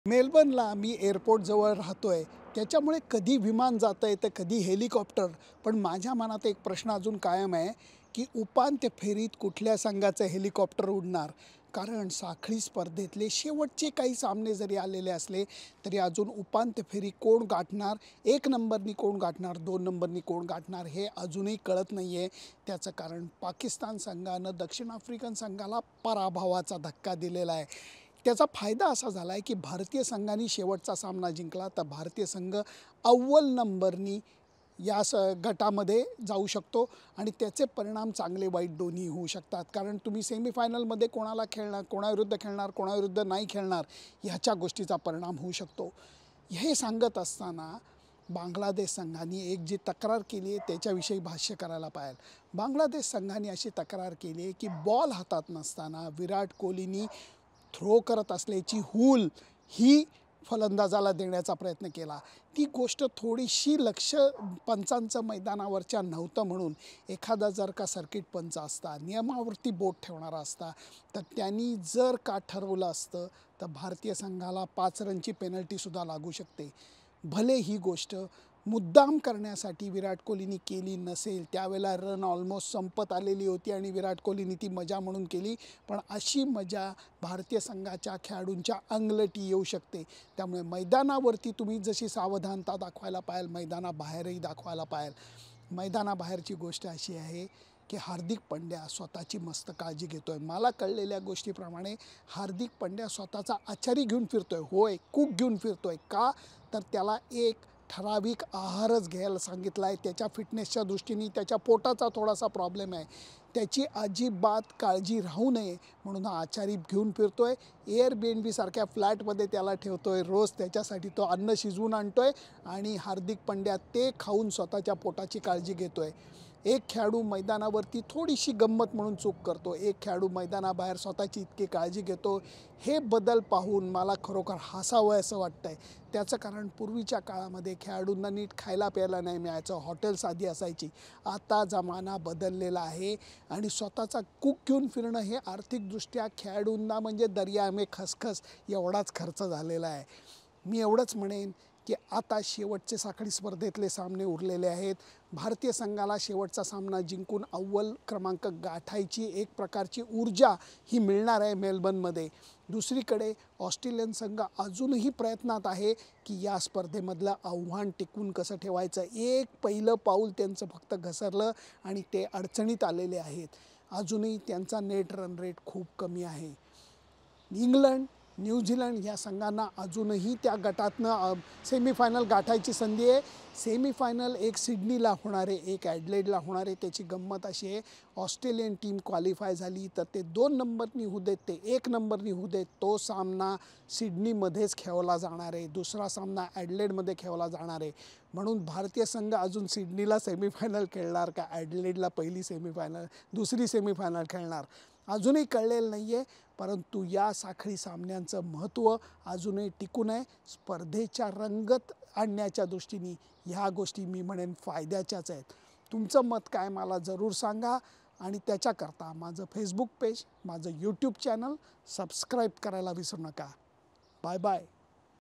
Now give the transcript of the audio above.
मेलबर्नला मी एअरपोर्टजवळ राहतोय. त्याच्यामुळे कधी विमान जातंय तर कधी हेलिकॉप्टर. पण माझ्या मनात एक प्रश्न अजून कायम आहे, की उपांत्य फेरीत कुठल्या संघाचं हेलिकॉप्टर उडणार? कारण साखळी स्पर्धेतले शेवटचे काही सामने जरी आलेले असले, तरी अजून उपांत्य फेरी कोण गाठणार, 1 नंबरनी कोण गाठणार, 2 नंबरनी कोण गाठणार हे अजूनही कळत नाही आहे. त्याचं कारण पाकिस्तान संघानं दक्षिण आफ्रिकन संघाला पराभवाचा धक्का दिलेला आहे. त्याचा फायदा असा झाला आहे की भारतीय संघाने शेवटचा सामना जिंकला तर भारतीय संघ अव्वल नंबरनी या गटामध्ये जाऊ शकतो आणि त्याचे परिणाम चांगले वाईट दोन्ही होऊ शकतात. कारण तुम्ही सेमीफायनलमध्ये कोणाला खेळणार, कोणाविरुद्ध खेळणार, कोणाविरुद्ध नाही खेळणार ह्याच्या गोष्टीचा परिणाम होऊ शकतो. हे सांगत असताना बांगलादेश संघाने एक जी तक्रार केली आहे त्याच्याविषयी भाष्य करायला पाहिजे. बांगलादेश संघाने अशी तक्रार केली आहे की बॉल हातात नसताना विराट कोहलीनी थ्रो करत असल्याची हूल ही फलंदाजाला देण्याचा प्रयत्न केला. ती गोष्ट थोडीशी लक्ष पंचांचं मैदानावरच्या नव्हतं म्हणून एखादा जर का सर्किट पंच असता, नियमावरती बोट ठेवणारा असता, तर त्यांनी जर का ठरवलं असतं तर भारतीय संघाला 5 रनची पेनल्टीसुद्धा लागू शकते. भले ही गोष्ट मुद्दाम करण्यासाठी विराट कोहलीनी केली नसेल, त्यावेळेला रन ऑलमोस्ट संपत आलेली होती आणि विराट कोहलीनी ती मजा म्हणून केली, पण अशी मजा भारतीय संघाच्या खेळाडूंच्या अंगलटी येऊ शकते. त्यामुळे मैदानावरती तुम्ही जशी सावधानता दाखवायला पाहिजे, मैदानाबाहेरही दाखवायला पाहिजे. मैदानाबाहेरची गोष्ट अशी आहे की हार्दिक पंड्या स्वतःची मस्त काळजी घेतोय. मला कळलेल्या गोष्टीप्रमाणे हार्दिक पंड्या स्वतःचा आचारी घेऊन फिरतोय, होय कूक घेऊन फिरतोय. का तर त्याला एक ठराविक आहारच घ्यायला सांगितला आहे. त्याच्या फिटनेसच्या दृष्टीने त्याच्या पोटाचा थोडासा प्रॉब्लेम आहे, त्याची अजिबात काळजी राहू नये म्हणून हा आचारी घेऊन फिरतोय. एअरबीएनबी सारख्या फ्लॅटमध्ये त्याला ठेवतोय, रोज त्याच्यासाठी तो अन्न शिजवून आणतोय आणि हार्दिक पंड्या ते खाऊन स्वतःच्या पोटाची काळजी घेतोय. एक खेळाडू मैदानावरती थोडीशी गंमत म्हणून चूक करतो, एक खेळाडू मैदानाबाहेर स्वतःची इतकी काळजी घेतो. हे बदल पाहून मला खरोखर हसावं असं वाटतं आहे. त्याचं कारण पूर्वीच्या काळामध्ये खेळाडूंना नीट खायला प्यायला नाही मिळायचं, हॉटेल्स आधी असायची. आता जमाना बदललेला आहे आणि स्वतःचा कूक घेऊन फिरणं हे आर्थिकदृष्ट्या खेळाडूंना म्हणजे दर्या में खसखस एवढाच खर्च झालेला आहे. मी एवढंच म्हणेन की आता शेवटचे साखळी स्पर्धेतले सामने उरलेले आहेत. भारतीय संघाला शेवटचा सामना जिंकून अव्वल क्रमांक गाठायची एक प्रकारची ऊर्जा ही मिळणार आहे मेलबर्नमध्ये. दुसरीकडे ऑस्ट्रेलियन संघ अजूनही प्रयत्नात आहे की या स्पर्धेमधलं आव्हान टिकवून कसं ठेवायचं. एक पहिलं पाऊल त्यांचं फक्त घसरलं आणि ते अडचणीत आलेले आहेत. अजूनही त्यांचा नेट रन रेट खूप कमी आहे. इंग्लंड, न्यूझीलंड या संघांना अजूनही त्या गटातनं सेमीफायनल गाठायची संधी आहे. सेमीफायनल एक सिडनीला होणार आहे, एक ॲडलेडला होणार आहे. त्याची गंमत अशी आहे, ऑस्ट्रेलियन टीम क्वालिफाय झाली तर ते 2 नंबरनी होऊ देत, ते 1 नंबरनी होऊ देत. तो सामना सिडनीमध्येच खेळवला जाणार आहे, दुसरा सामना ॲडलेडमध्ये खेळवला जाणार आहे. म्हणून भारतीय संघ अजून सिडनीला सेमीफायनल खेळणार का ॲडलेडला दुसरी सेमीफायनल खेळणार अजूनही कळलेलं नाही आहे. परंतु या साखळी सामन्यांचं महत्त्व अजूनही टिकून आहे. स्पर्धेच्या रंगत आणण्याच्या दृष्टीने ह्या गोष्टी मी म्हणेन फायद्याच्याच आहेत. तुमचं मत काय मला जरूर सांगा आणि त्याच्याकरता माझं फेसबुक पेज, माझं यूट्यूब चॅनल सबस्क्राईब करायला विसरू नका. Bye bye.